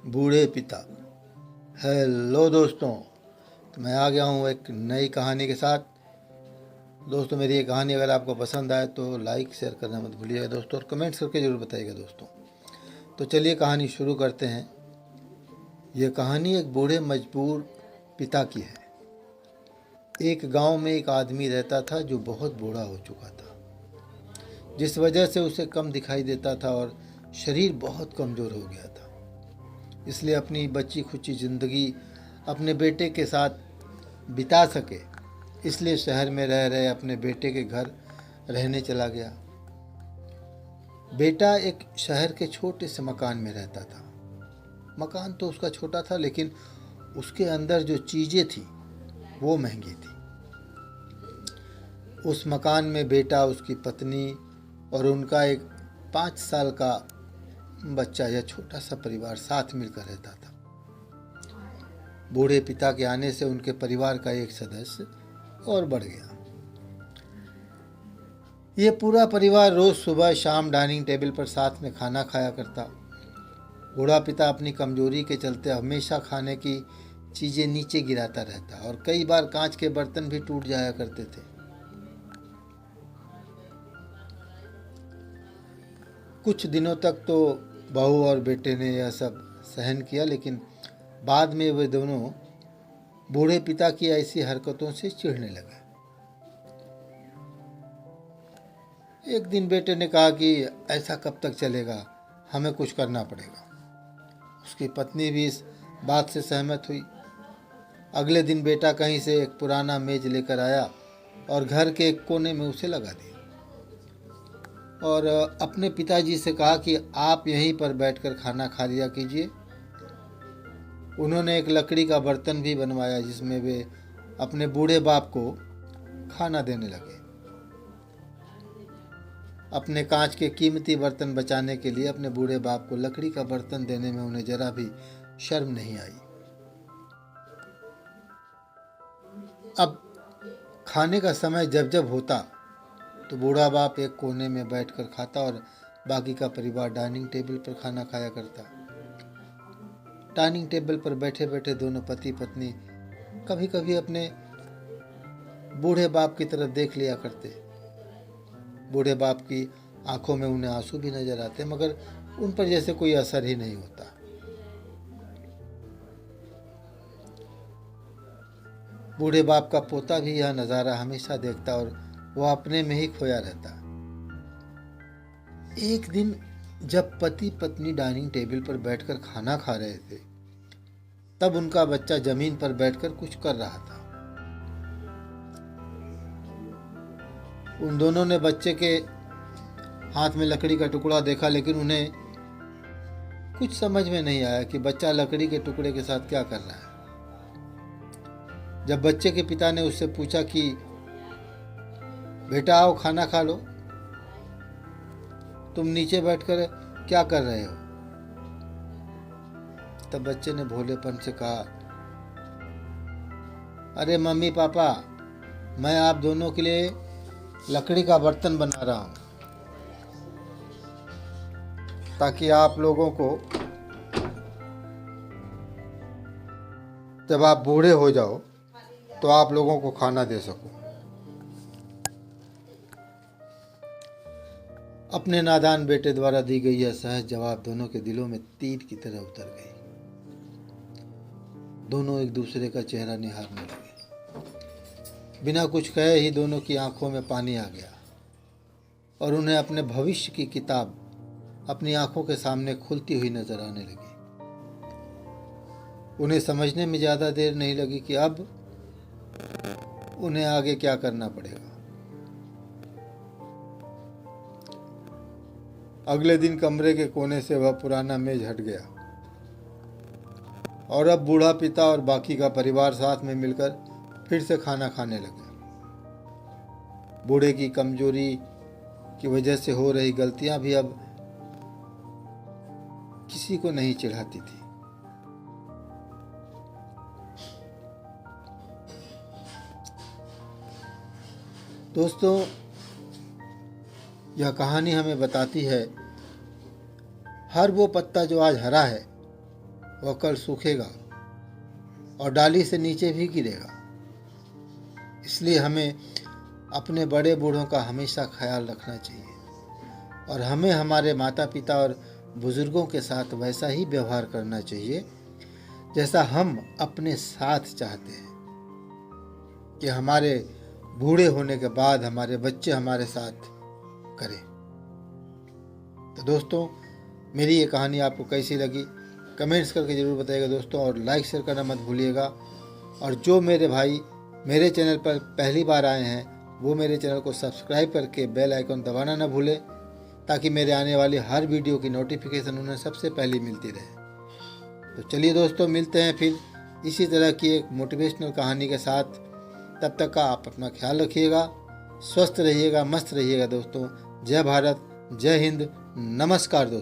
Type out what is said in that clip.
बूढ़े पिता। हेलो दोस्तों, तो मैं आ गया हूँ एक नई कहानी के साथ। दोस्तों, मेरी ये कहानी अगर आपको पसंद आए तो लाइक शेयर करना मत भूलिएगा दोस्तों, और कमेंट्स करके ज़रूर बताइएगा दोस्तों। तो चलिए कहानी शुरू करते हैं। ये कहानी एक बूढ़े मजबूर पिता की है। एक गांव में एक आदमी रहता था जो बहुत बूढ़ा हो चुका था, जिस वजह से उसे कम दिखाई देता था और शरीर बहुत कमज़ोर हो गया था। इसलिए अपनी बची खुची ज़िंदगी अपने बेटे के साथ बिता सके, इसलिए शहर में रह रहे अपने बेटे के घर रहने चला गया। बेटा एक शहर के छोटे से मकान में रहता था। मकान तो उसका छोटा था, लेकिन उसके अंदर जो चीज़ें थी वो महंगी थी। उस मकान में बेटा, उसकी पत्नी और उनका एक 5 साल का बच्चा या छोटा सा परिवार साथ मिलकर रहता था। बूढ़े पिता के आने से उनके परिवार का एक सदस्य और बढ़ गया। ये पूरा परिवार रोज सुबह शाम डाइनिंग टेबल पर साथ में खाना खाया करता। बूढ़ा पिता अपनी कमजोरी के चलते हमेशा खाने की चीजें नीचे गिराता रहता और कई बार कांच के बर्तन भी टूट जाया करते थे। कुछ दिनों तक तो बहू और बेटे ने यह सब सहन किया, लेकिन बाद में वे दोनों बूढ़े पिता की ऐसी हरकतों से चिढ़ने लगे। एक दिन बेटे ने कहा कि ऐसा कब तक चलेगा, हमें कुछ करना पड़ेगा। उसकी पत्नी भी इस बात से सहमत हुई। अगले दिन बेटा कहीं से एक पुराना मेज लेकर आया और घर के एक कोने में उसे लगा दिया और अपने पिताजी से कहा कि आप यहीं पर बैठकर खाना खा लिया कीजिए। उन्होंने एक लकड़ी का बर्तन भी बनवाया जिसमें वे अपने बूढ़े बाप को खाना देने लगे। अपने कांच के कीमती बर्तन बचाने के लिए अपने बूढ़े बाप को लकड़ी का बर्तन देने में उन्हें जरा भी शर्म नहीं आई। अब खाने का समय जब जब होता तो बूढ़ा बाप एक कोने में बैठकर खाता और बाकी का परिवार डाइनिंग टेबल पर खाना खाया करता। डाइनिंग टेबल पर बैठे बैठे दोनों पति पत्नी कभी कभी अपने बूढ़े बाप की तरफ देख लिया करते। बूढ़े बाप की आंखों में उन्हें आंसू भी नजर आते, मगर उन पर जैसे कोई असर ही नहीं होता। बूढ़े बाप का पोता भी यह नज़ारा हमेशा देखता और वह अपने में ही खोया रहता। एक दिन जब पति पत्नी डाइनिंग टेबल पर बैठकर खाना खा रहे थे, तब उनका बच्चा जमीन पर बैठकर कुछ कर रहा था। उन दोनों ने बच्चे के हाथ में लकड़ी का टुकड़ा देखा, लेकिन उन्हें कुछ समझ में नहीं आया कि बच्चा लकड़ी के टुकड़े के साथ क्या कर रहा है। जब बच्चे के पिता ने उससे पूछा कि बेटा आओ खाना खा लो, तुम नीचे बैठकर क्या कर रहे हो, तब बच्चे ने भोलेपन से कहा, अरे मम्मी पापा, मैं आप दोनों के लिए लकड़ी का बर्तन बना रहा हूं ताकि आप लोगों को जब आप बूढ़े हो जाओ तो आप लोगों को खाना दे सकूं। अपने नादान बेटे द्वारा दी गई यह सहज जवाब दोनों के दिलों में तीर की तरह उतर गई। दोनों एक दूसरे का चेहरा निहारने लगे। बिना कुछ कहे ही दोनों की आंखों में पानी आ गया और उन्हें अपने भविष्य की किताब अपनी आंखों के सामने खुलती हुई नजर आने लगी। उन्हें समझने में ज्यादा देर नहीं लगी कि अब उन्हें आगे क्या करना पड़ेगा। अगले दिन कमरे के कोने से वह पुराना मेज हट गया और अब बूढ़ा पिता और बाकी का परिवार साथ में मिलकर फिर से खाना खाने लगे। बूढ़े की कमजोरी की वजह से हो रही गलतियां भी अब किसी को नहीं चिढ़ाती थी। दोस्तों, यह कहानी हमें बताती है, हर वो पत्ता जो आज हरा है वह कल सूखेगा और डाली से नीचे भी गिरेगा। इसलिए हमें अपने बड़े बूढ़ों का हमेशा ख्याल रखना चाहिए और हमें हमारे माता पिता और बुजुर्गों के साथ वैसा ही व्यवहार करना चाहिए जैसा हम अपने साथ चाहते हैं कि हमारे बूढ़े होने के बाद हमारे बच्चे हमारे साथ करें। तो दोस्तों, मेरी ये कहानी आपको कैसी लगी कमेंट्स करके ज़रूर बताइएगा दोस्तों, और लाइक शेयर करना मत भूलिएगा। और जो मेरे भाई मेरे चैनल पर पहली बार आए हैं वो मेरे चैनल को सब्सक्राइब करके बेल आइकन दबाना ना भूलें, ताकि मेरे आने वाली हर वीडियो की नोटिफिकेशन उन्हें सबसे पहले मिलती रहे। तो चलिए दोस्तों, मिलते हैं फिर इसी तरह की एक मोटिवेशनल कहानी के साथ। तब तक का आप अपना ख्याल रखिएगा, स्वस्थ रहिएगा, मस्त रहिएगा दोस्तों। जय भारत, जय हिंद, नमस्कार दोस्तों।